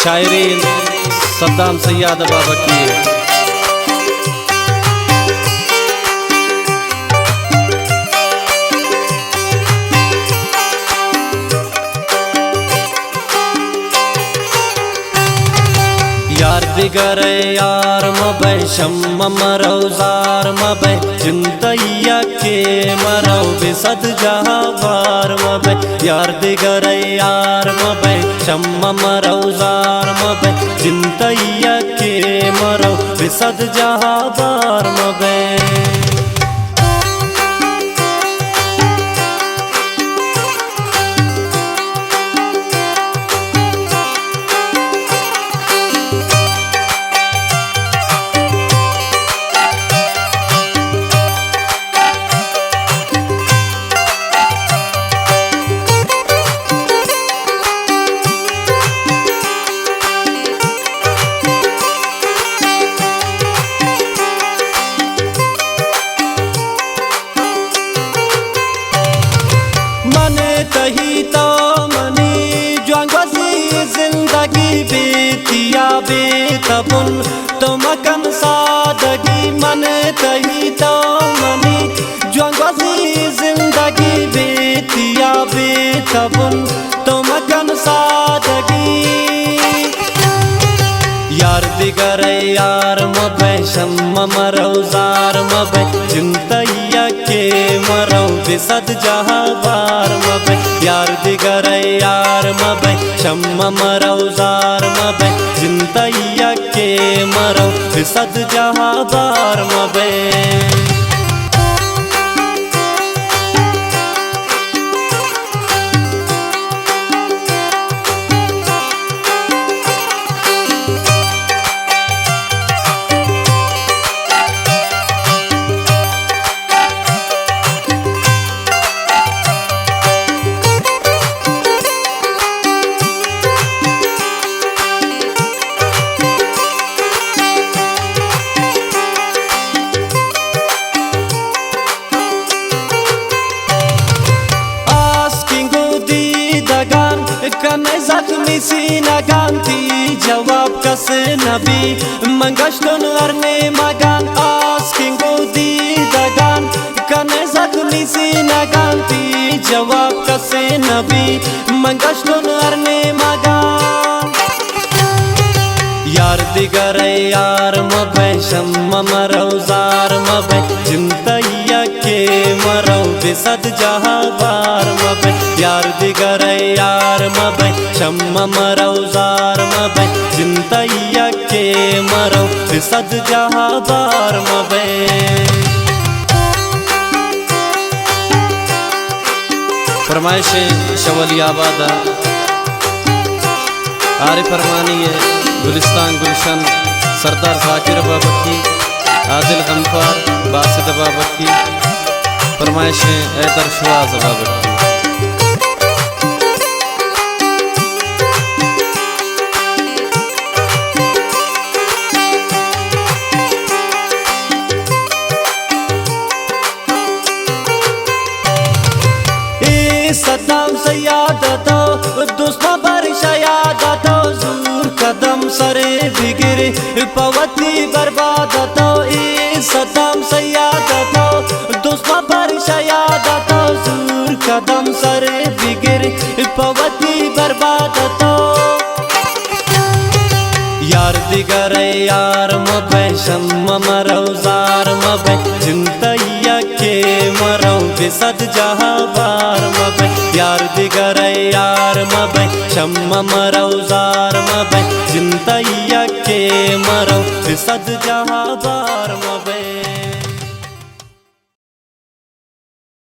शायरी सद्दाम सैयद बाबा की है। यार दिगरे यार मबै शम्म मरौजार मबै जिंदैया के मरौ बिसद जहाँ बार मबै यार दिगरे यार मबै शम्म मरौजार मबै जिंदैया के मरौ बिसद जहाँ बार मबै तही तो मनी ज्वांगसी जिंदगी बेतिया बेतबुन तुमकन सादगी मन तही तो मनी ज्वांगसी जिंदगी बेतिया बेतबुन तुमकन सादगी यार दिगरे यार मबै शम्म मरौजार मबै जिंदैया के मरौ बिसद जहाँ बार मबै यार दिगरे यार मबै शम्म मरौजार मबै जिंदैया के मरौ बिसद जहाँ बार मबै कने जख्मी सीना गांधी जवाब कस नबी मंगश्तन अरने मगान आस्किंग दी दगान कने जख्मी सीना गांधी जवाब कस नबी मंगश्तन अरने मगान यार दिगरे यार मबै शम्म मरौजार मबै जिंदैया के मरौ बिसद जहाँ बार मबै यार दिगरे यार मबै शम्म मरौजार मबै जिंदैया के मरौ बिसद जहाँ बार मबै फरमाइश शवली आबादा आरिफ अरमानी है गुलिस्तान गुलशन सरदार जाकिर बाबा की आदिल गमफार बासित बाबा की फरमाइश ऐदर शुआज बाबा की सद्दाम सैयद तो दुश्मन पर शयाद तो जूर कदम सरे बिगरे पवती बर्बाद तो सद्दाम सैयद तो दुश्मन पर शयाद तो जूर कदम सरे बिगरे पवती बर्बाद तो यार दिगरे यार मबै शम्म मरौजार मबै जिंदैया के मरौ बिसद जहाँ बार मबै यार दिगरे यार मबै शम्म मरौजार मबै जिंदैया के मरौ बिसद जहाँ बार मबै।